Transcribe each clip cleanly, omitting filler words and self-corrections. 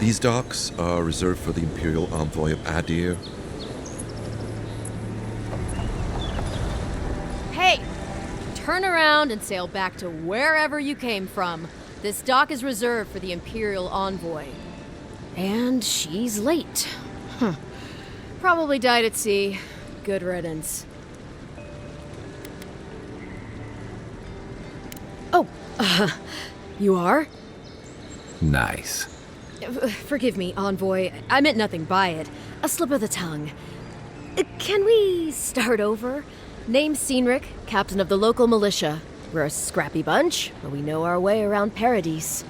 These docks are reserved for the Imperial Envoy of Adir. Hey! Turn around and sail back to wherever you came from. This dock is reserved for the Imperial Envoy. And she's late. Probably died at sea. Good riddance. Oh, you are? Nice. Forgive me, Envoy. I meant nothing by it. A slip of the tongue. Can we start over? Name's Cynric, captain of the local militia. We're a scrappy bunch, but we know our way around Paradise.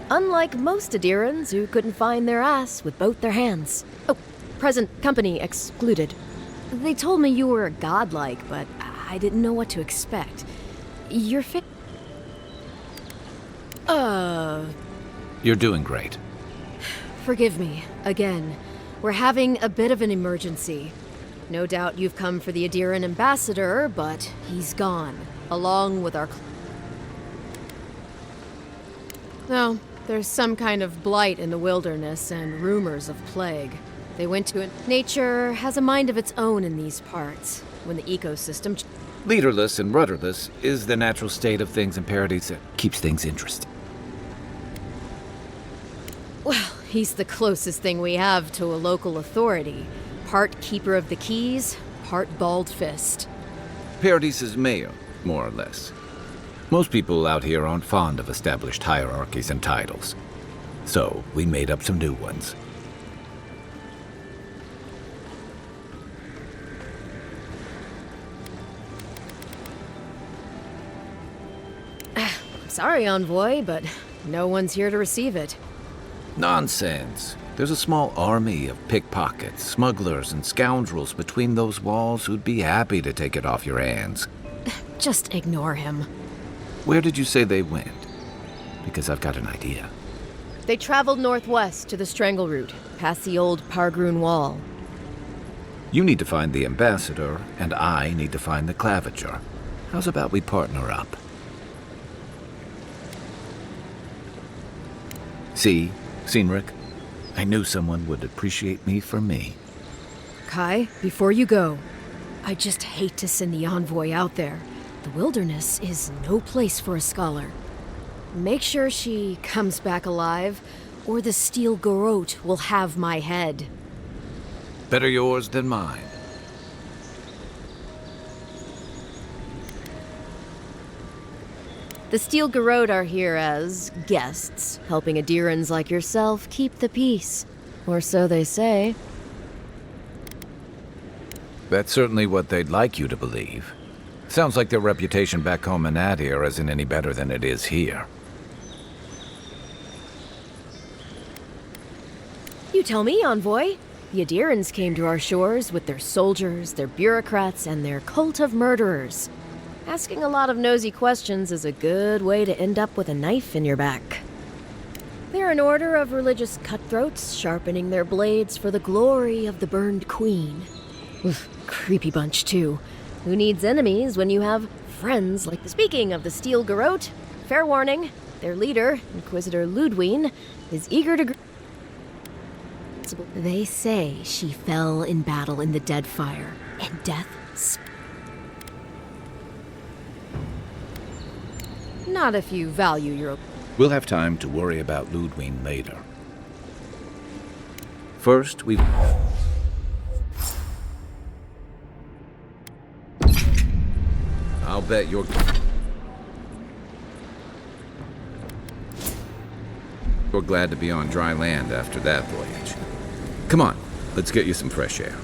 Unlike most Adirans who couldn't find their ass with both their hands. Oh, present company excluded. They told me you were godlike, but I didn't know what to expect. You're You're doing great. Forgive me, again. We're having a bit of an emergency. No doubt you've come for the Adiran ambassador, but he's gone, along with our... No, there's some kind of blight in the wilderness and rumors of plague. They went to it. Nature has a mind of its own in these parts. When the ecosystem... Leaderless and rudderless is the natural state of things in Paradise that keeps things interesting. Well, he's the closest thing we have to a local authority. Part keeper of the keys, part bald fist. Paradise's mayor, more or less. Most people out here aren't fond of established hierarchies and titles. So, we made up some new ones. Sorry, Envoy, but no one's here to receive it. Nonsense. There's a small army of pickpockets, smugglers, and scoundrels between those walls who'd be happy to take it off your hands. Just ignore him. Where did you say they went? Because I've got an idea. They traveled northwest to the Strangle Route, past the old Pargroon Wall. You need to find the ambassador, and I need to find the claviger. How's about we partner up? See, Cynric? I knew someone would appreciate me for me. Kai, before you go, I just hate to send the Envoy out there. The wilderness is no place for a scholar. Make sure she comes back alive, or the Steel Garrote will have my head. Better yours than mine. The Steel Garrote are here as guests, helping Adirans like yourself keep the peace. Or so they say. That's certainly what they'd like you to believe. Sounds like their reputation back home in Adir isn't any better than it is here. You tell me, Envoy. The Adirans came to our shores with their soldiers, their bureaucrats, and their cult of murderers. Asking a lot of nosy questions is a good way to end up with a knife in your back. They're an order of religious cutthroats, sharpening their blades for the glory of the burned queen. Oof, creepy bunch, too. Who needs enemies when you have friends like... Speaking of the Steel Garrote, fair warning, their leader, Inquisitor Ludwine, is eager to... They say she fell in battle in the Deadfire, and death... Not if you value your... We'll have time to worry about Ludwine later. First, we... I'll bet you're glad to be on dry land after that voyage. Come on, let's get you some fresh air.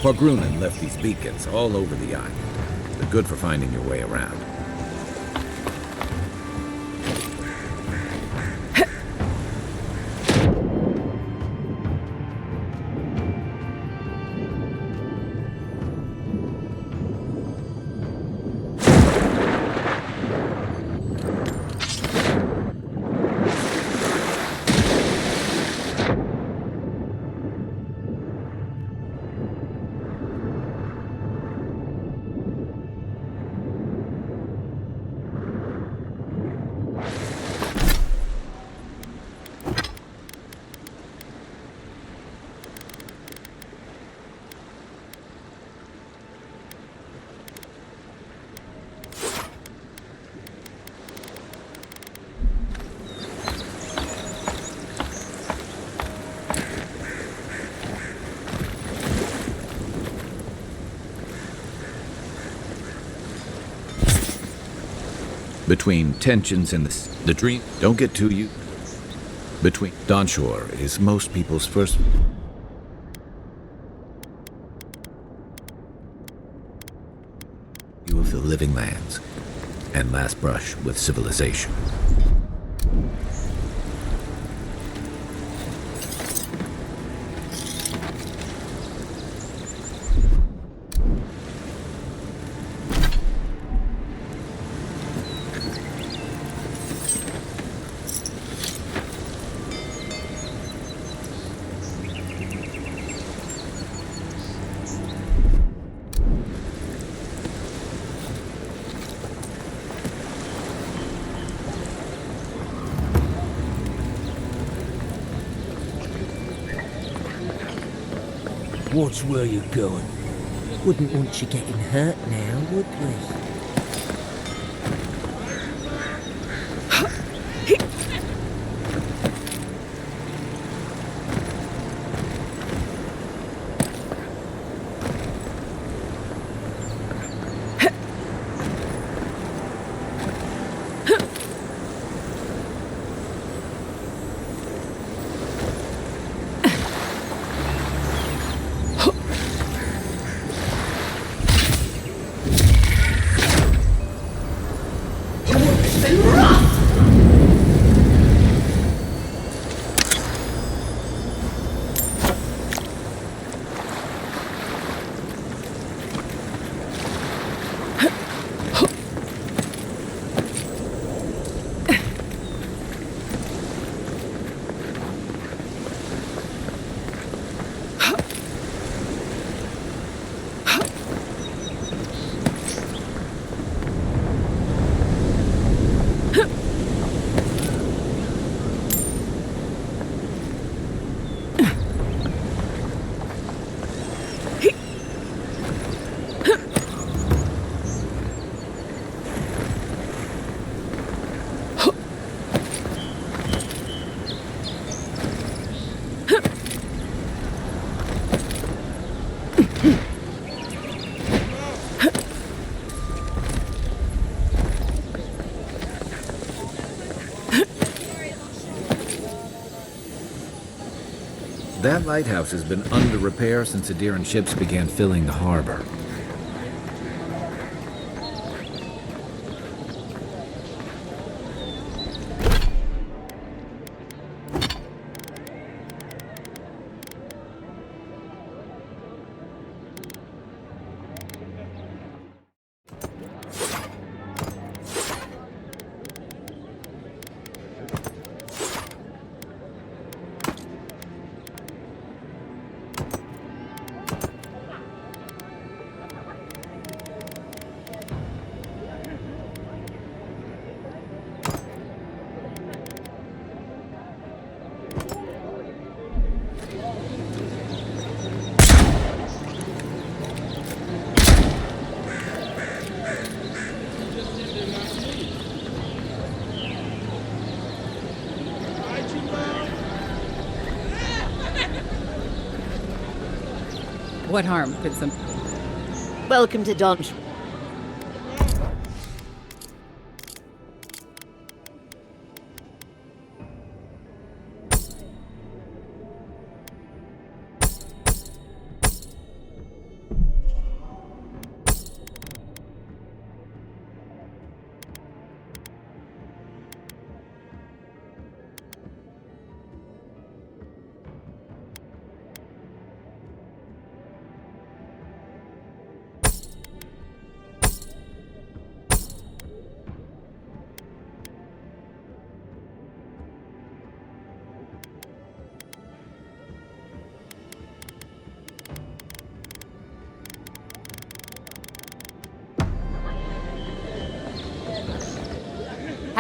Porgrunen left these beacons all over the island. They're good for finding your way around. Between tensions and the dream, don't get too you. Between Dawnshore is most people's first view of the living lands and last brush with civilization. Watch where you're going. Wouldn't want you getting hurt now, would we? That lighthouse has been under repair since the Adiran ships began filling the harbor. What harm could some... Welcome to Dawn.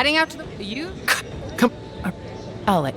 Heading out to the... You? Come. I'll let...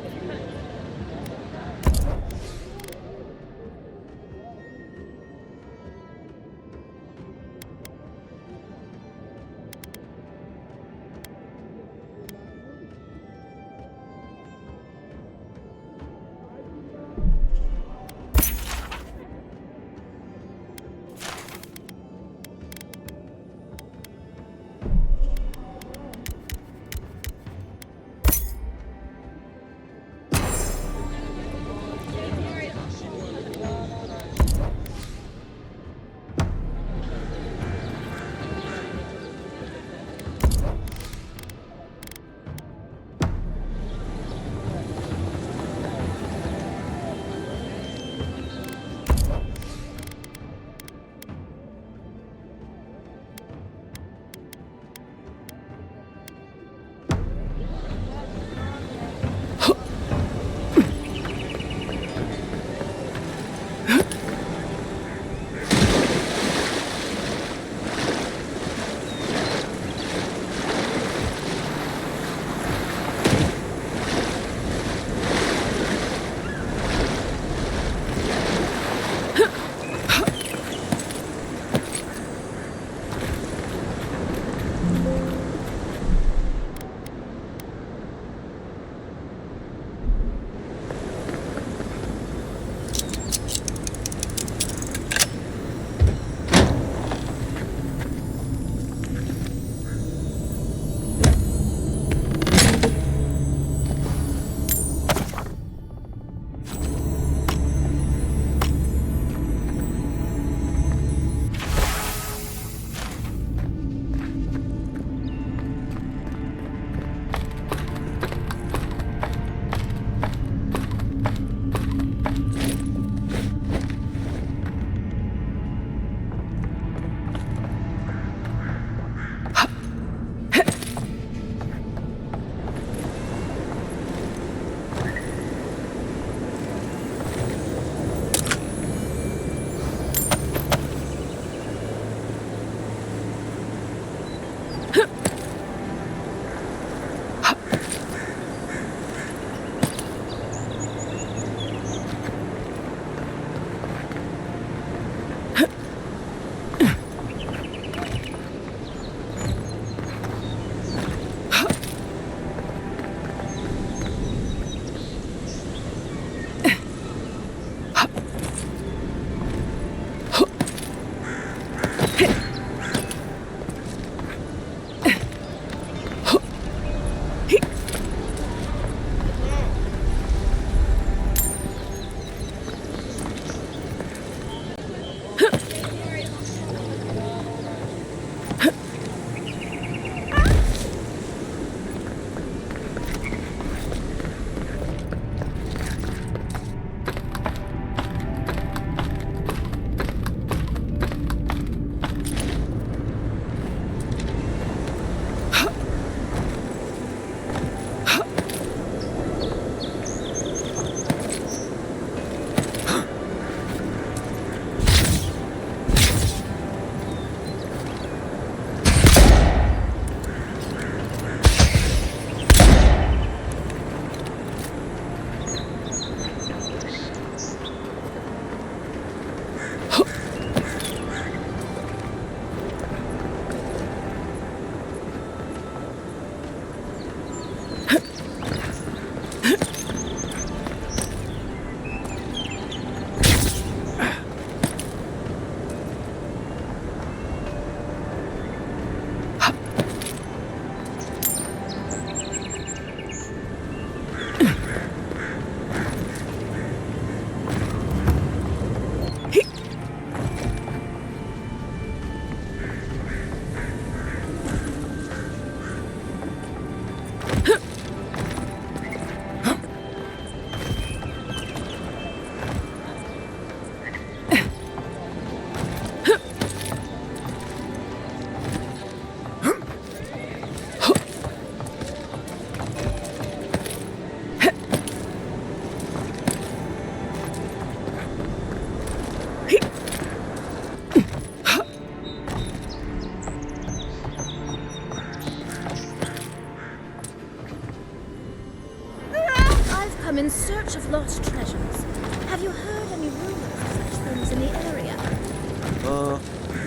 come in search of lost treasures. Have you heard any rumors of such things in the area?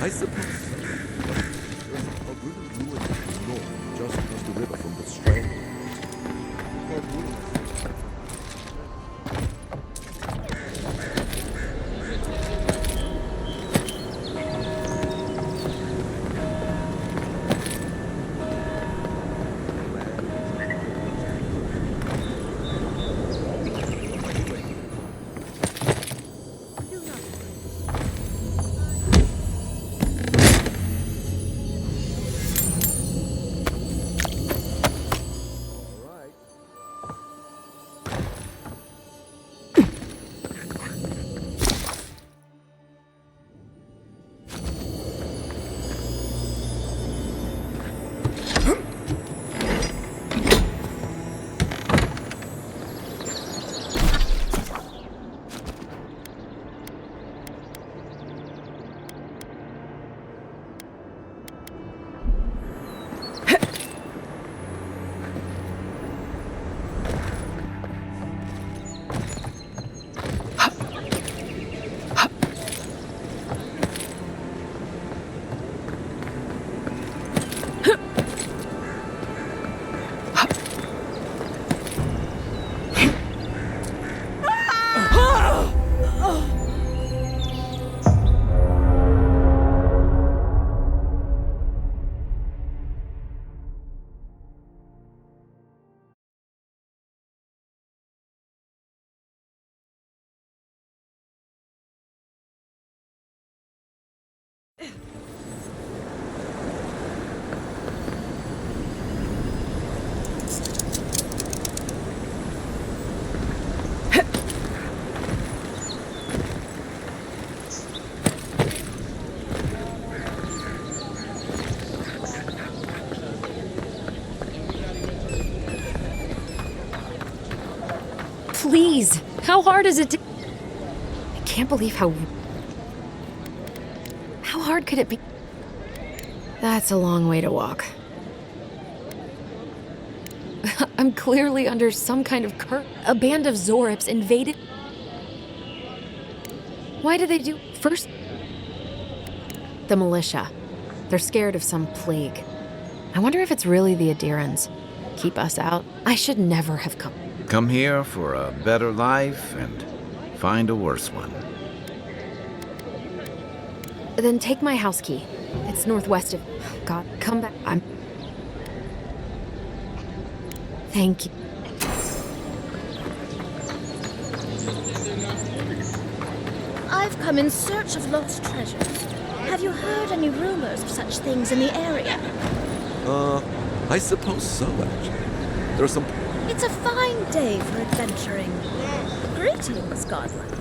I suppose so. There's a ruined ruin to the north, just across the river from the strand. Please! How hard is it to... I can't believe how... How hard could it be? That's a long way to walk. I'm clearly under some kind of curse. A band of Zorips invaded... Why did they do... First... The militia. They're scared of some plague. I wonder if it's really the Adirans. Keep us out. I should never have come. Come here for a better life and find a worse one. Then take my house key. It's northwest of... God, come back. Thank you. I've come in search of lost treasures. Have you heard any rumors of such things in the area? I suppose so, actually. There are some... It's a fine day for adventuring. Greetings, Godlike.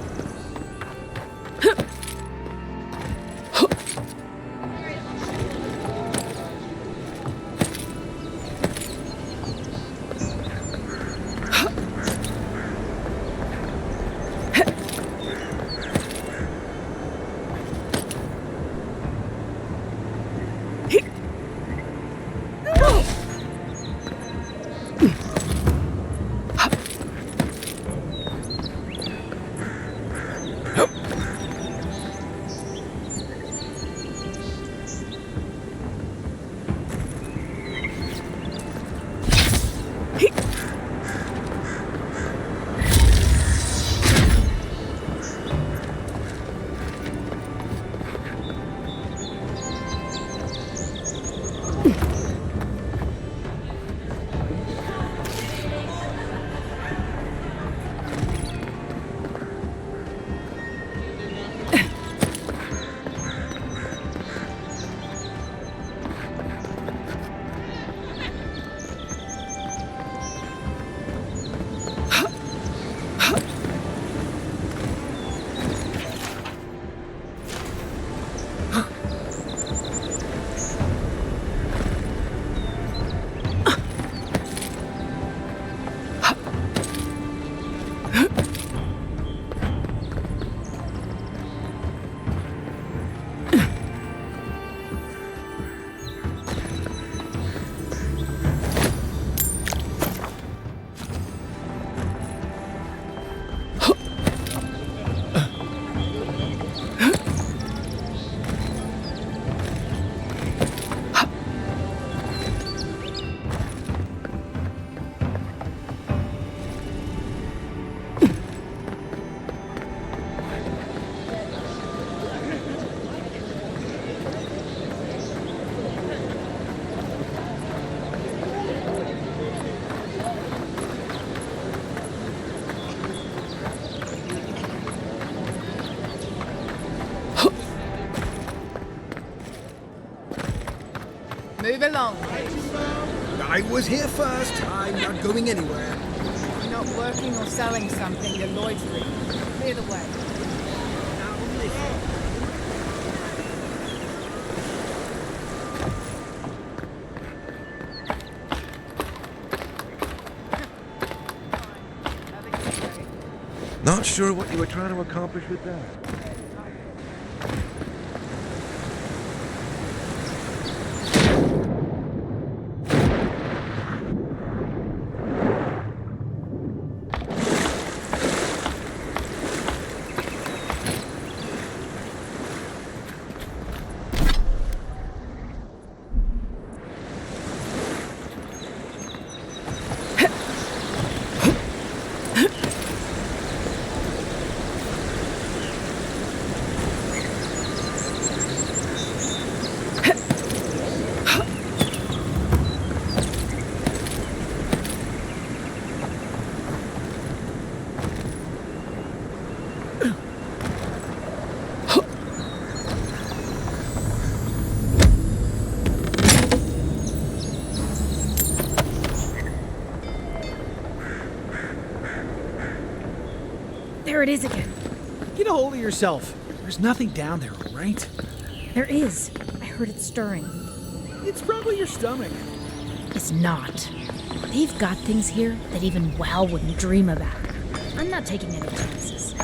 Move along. I was here first. I'm not going anywhere. You're not working or selling something, you're loitering. Clear the way. Now listen. Not sure what you were trying to accomplish with that. There it is again. Get a hold of yourself. There's nothing down there, right? There is. I heard it stirring. It's probably your stomach. It's not. They've got things here that even WoW wouldn't dream about. I'm not taking any chances.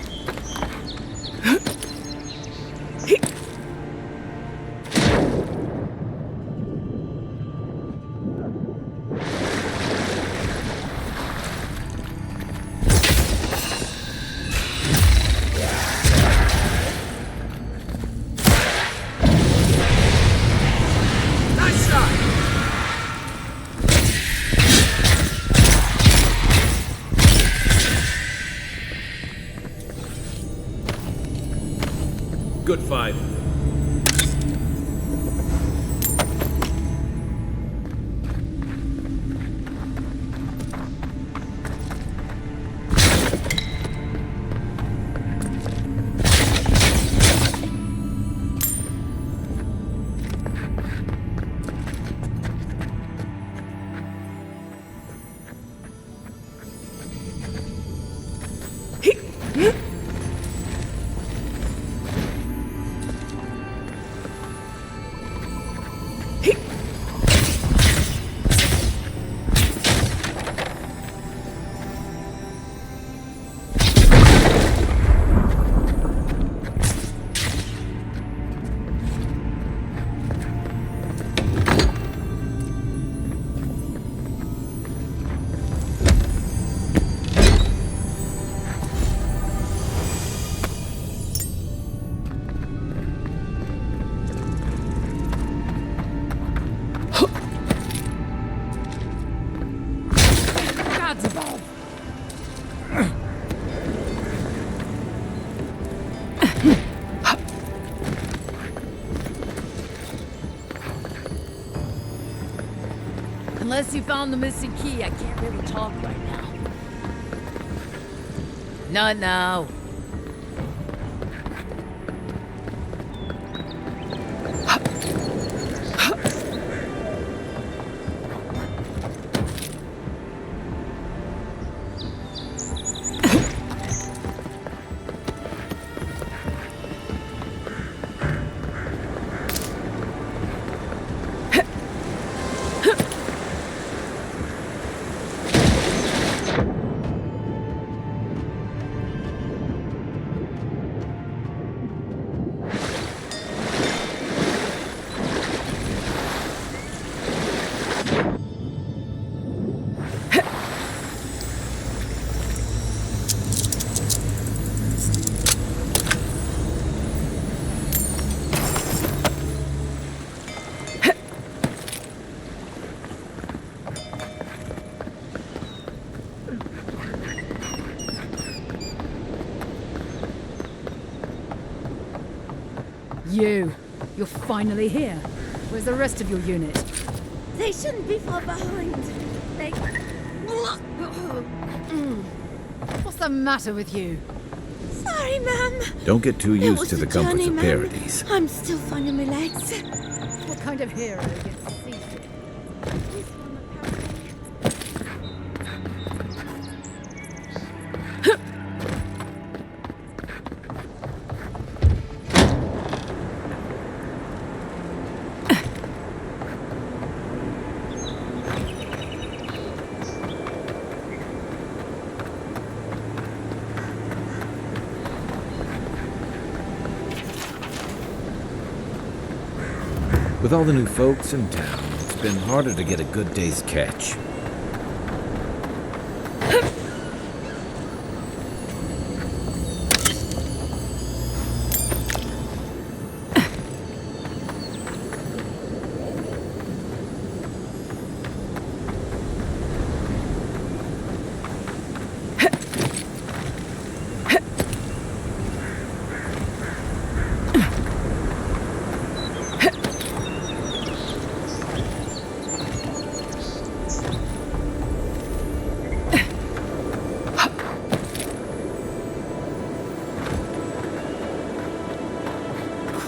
Good fight. Gods above! Unless you found the missing key, I can't really talk right now. Not now. You're finally here. Where's the rest of your unit? They shouldn't be far behind. They... What's the matter with you? Sorry, ma'am. Don't get too It used was to the a comforts journey, of ma'am. Parades. I'm still finding my legs. What kind of hero gets seasick? With all the new folks in town, it's been harder to get a good day's catch.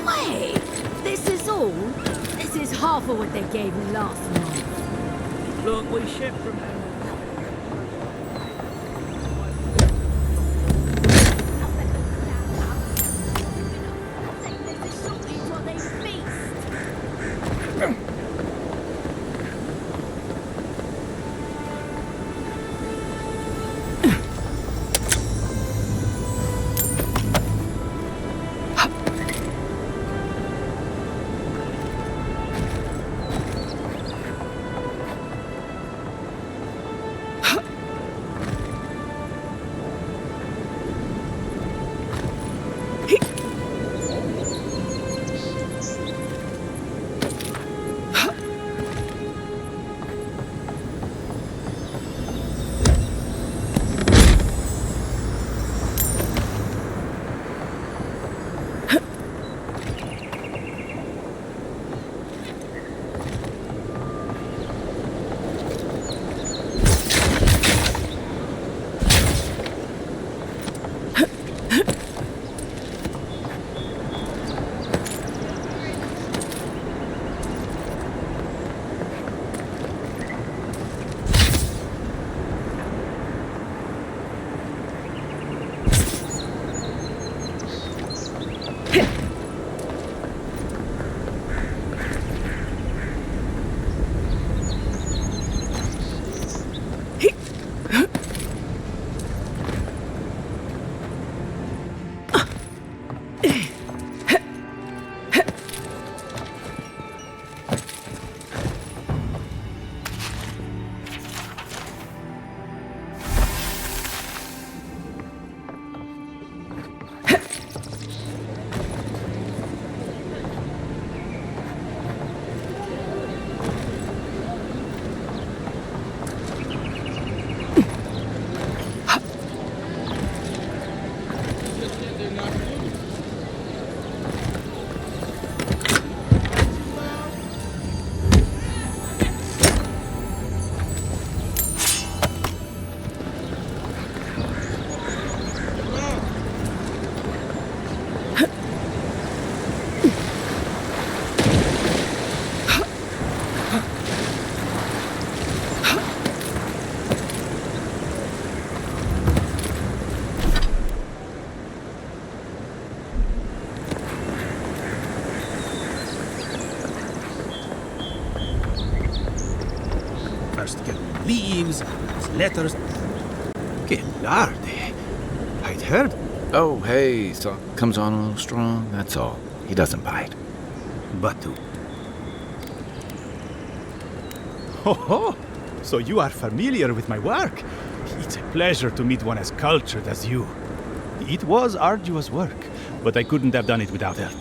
Wait, this is all? This is half of what they gave me last month. Look, we ship from them. There's a shortage while they feast. First get leaves, letters. Que larde. I'd heard. Oh, hey, so comes on a little strong, that's all. He doesn't bite. But to. Ho ho! So you are familiar with my work? It's a pleasure to meet one as cultured as you. It was arduous work, but I couldn't have done it without help.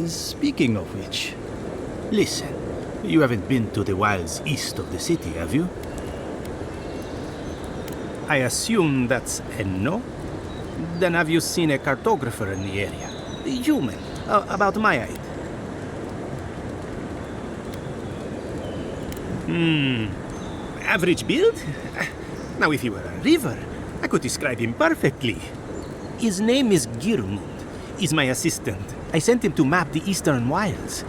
Speaking of which, listen, you haven't been to the wilds east of the city, have you? I assume that's a no? Then have you seen a cartographer in the area? Human, about my height. Average build? Now, if he were a river, I could describe him perfectly. His name is Girmund. He's my assistant. I sent him to map the eastern wilds.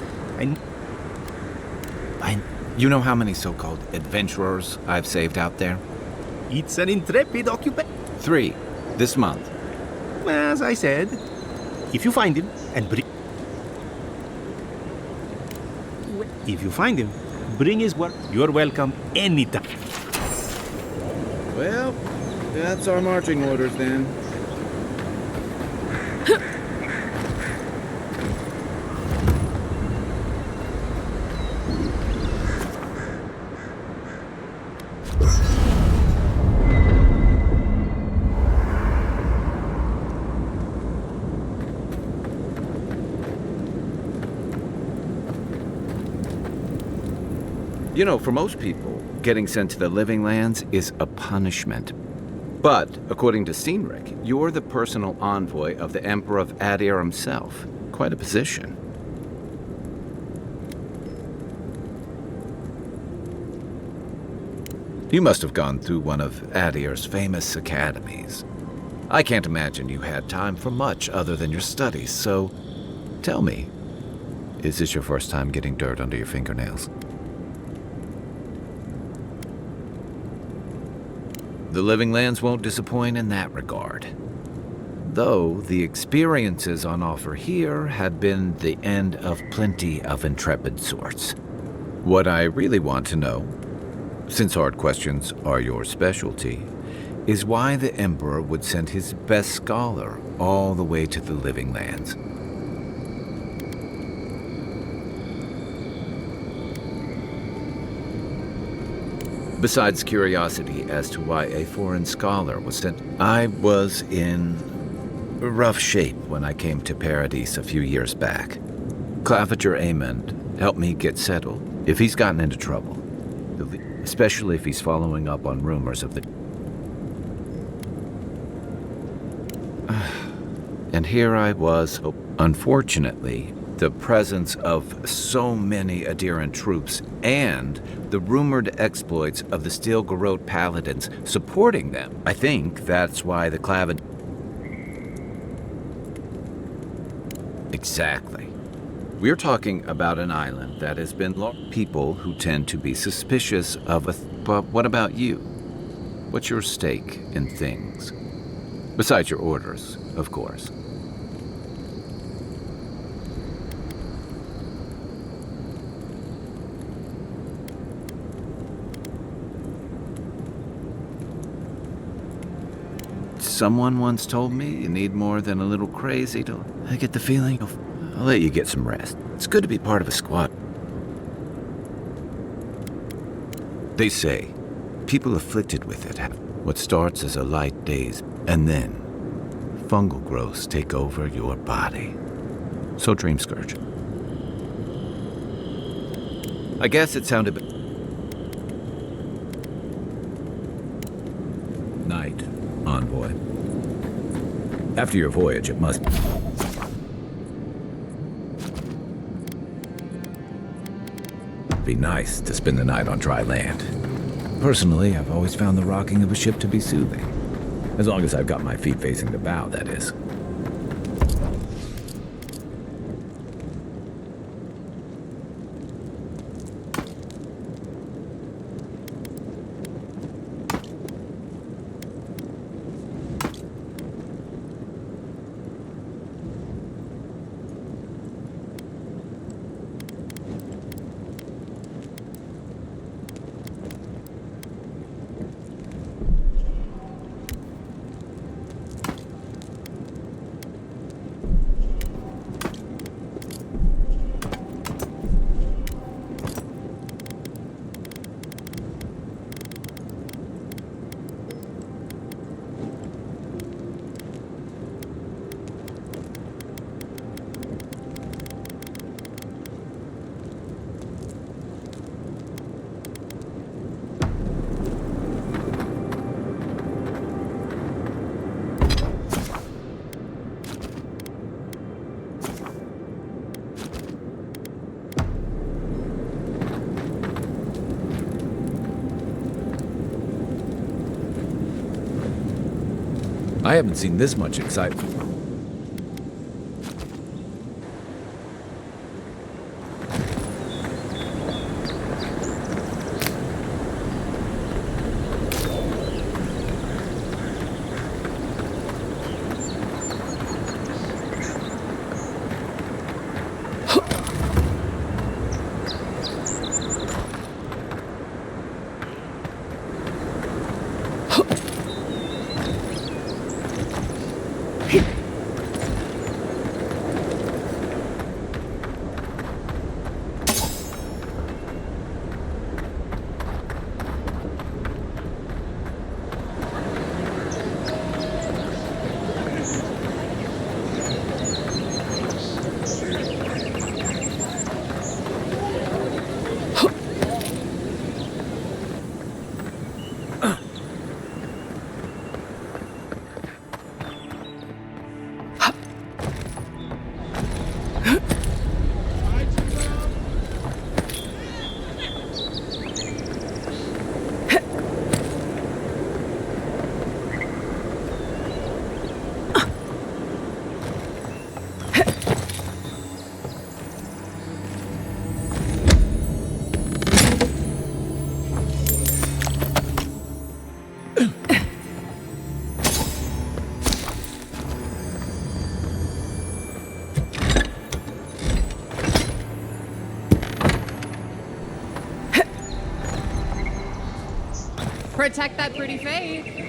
You know how many so-called adventurers I've saved out there? It's an intrepid occupation. 3, this month. As I said, if you find him and bring... If you find him, bring his work. You're welcome anytime. Well, that's our marching orders then. You know, for most people, getting sent to the Living Lands is a punishment. But, according to Cynric, you're the personal envoy of the Emperor of Adir himself. Quite a position. You must have gone through one of Adir's famous academies. I can't imagine you had time for much other than your studies, so tell me, is this your first time getting dirt under your fingernails? The Living Lands won't disappoint in that regard. Though the experiences on offer here have been the end of plenty of intrepid sorts. What I really want to know, since hard questions are your specialty, is why the Emperor would send his best scholar all the way to the Living Lands. Besides curiosity as to why a foreign scholar was sent, I was in rough shape when I came to Paradise a few years back. Claviger Amond helped me get settled if he's gotten into trouble, especially if he's following up on rumors of the... And here I was. Unfortunately, the presence of so many Adiran troops and the rumored exploits of the Steel Garrote Paladins supporting them. I think that's why the Clavid... Exactly. We're talking about an island that has been people who tend to be suspicious of a... But what about you? What's your stake in things? Besides your orders, of course. Someone once told me you need more than a little crazy to... I get the feeling I'll let you get some rest. It's good to be part of a squad. They say people afflicted with it have what starts as a light daze, and then fungal growths take over your body. So Dream Scourge. I guess it sounded... Night, envoy. After your voyage, it must... be nice to spend the night on dry land. Personally, I've always found the rocking of a ship to be soothing. As long as I've got my feet facing the bow, that is. I haven't seen this much excitement. Protect that pretty face.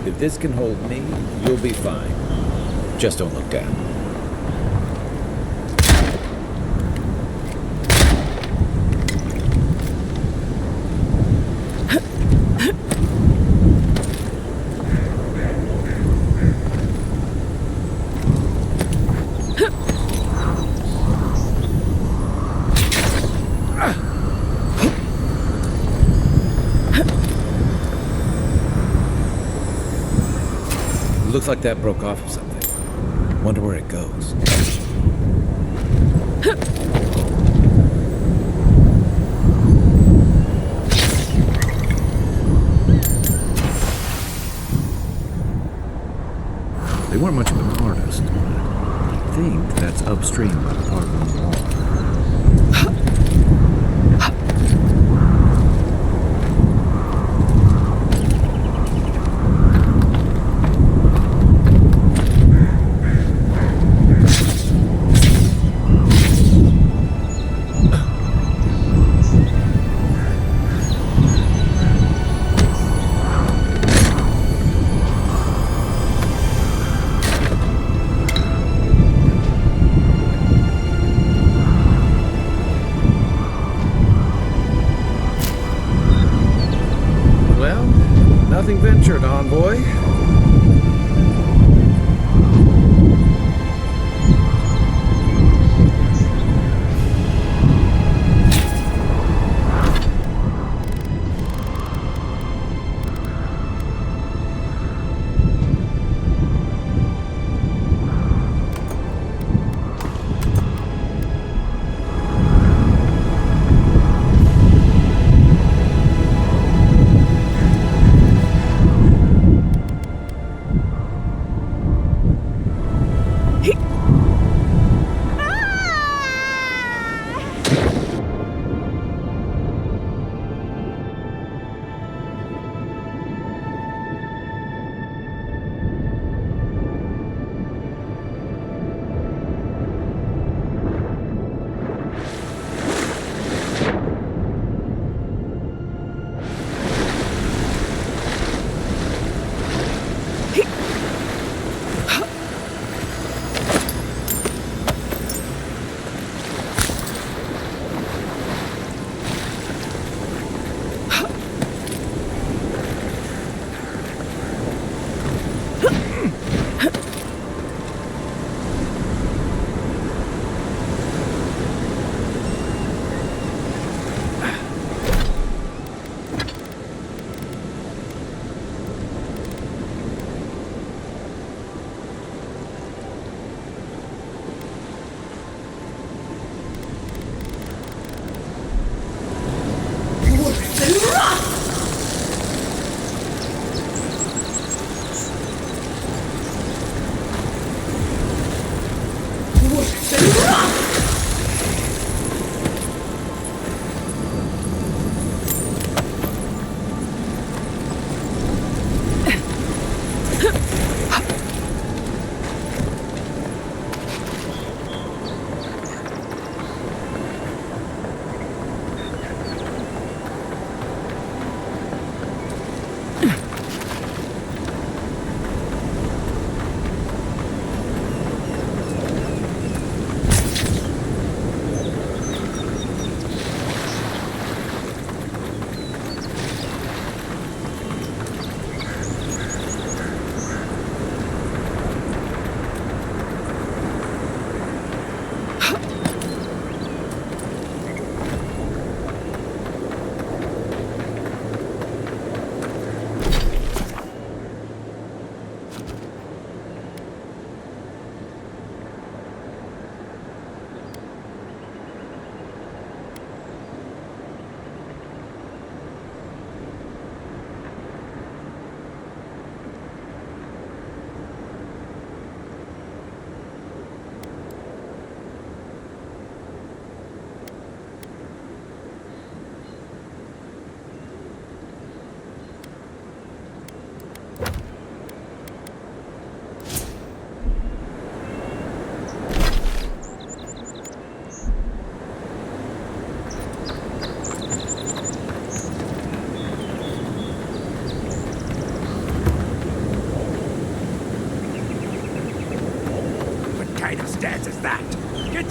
If this can hold me, you'll be fine. Just don't look down. Looks like that broke off of something. Wonder where it goes. They weren't much of an artist. I think that's upstream by the part of the wall. Nothing ventured, envoy.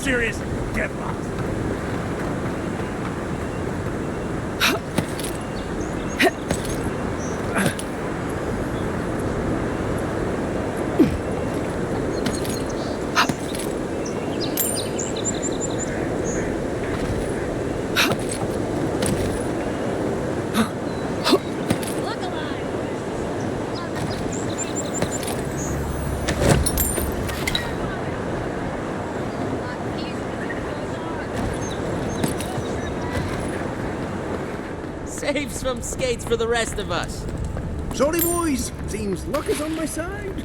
serious? Get lost. Save some skates for the rest of us. Sorry, boys. Seems luck is on my side.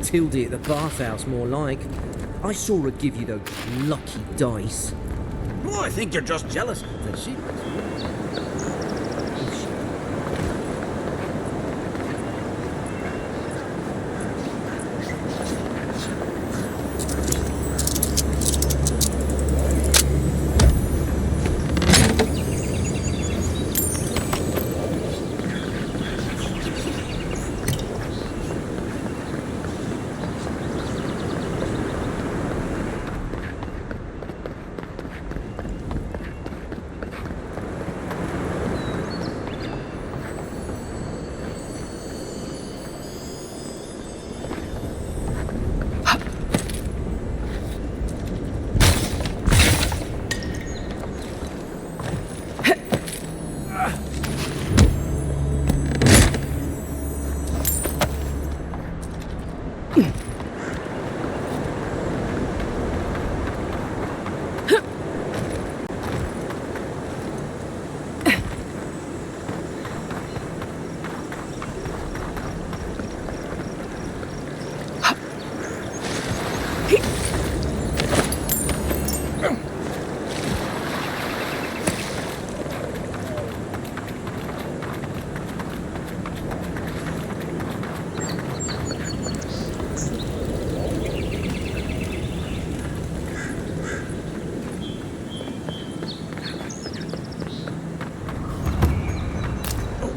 Tildy at the bathhouse, more like. I saw her give you those lucky dice. Oh, I think you're just jealous. The secret's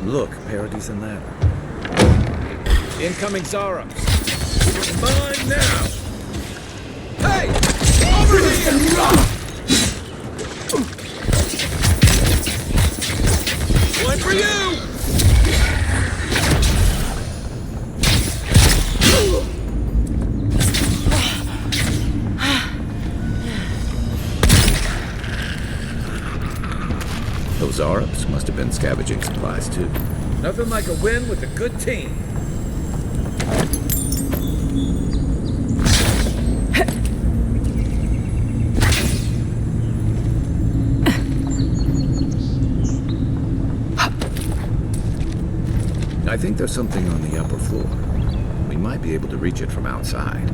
Look, Parody's in that. Incoming Zara. Mine now! Hey! Over here! One for you! Those Arabs must have been scavenging supplies too. Nothing like a win with a good team. I think there's something on the upper floor. We might be able to reach it from outside.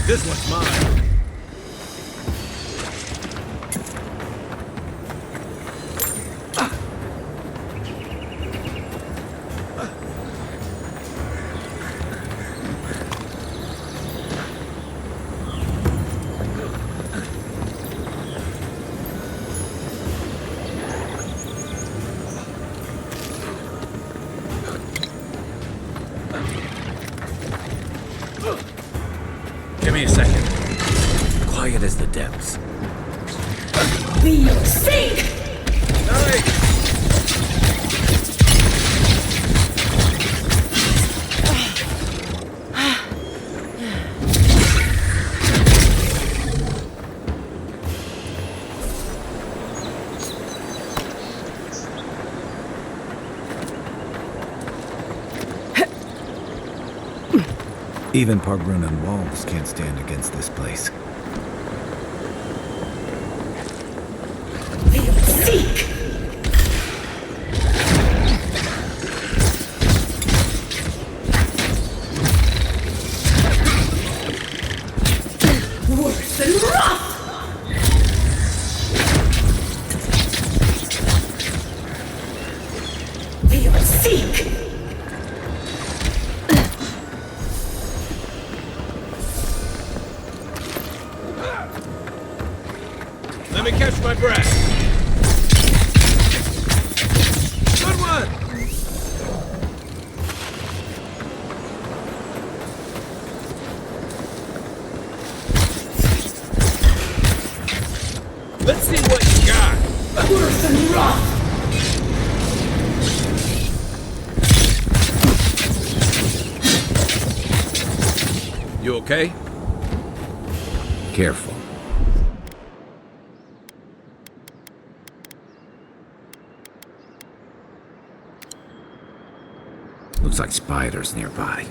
This one's mine. Give me a second. Quiet as the depths. We sink! Nice! Even Pargrunan walls can't stand against this place. Seek! Worse than rough! Seek! Let me catch my breath. Good one! Let's see what you got. Worse than rough! You okay? Careful. Looks like spiders nearby.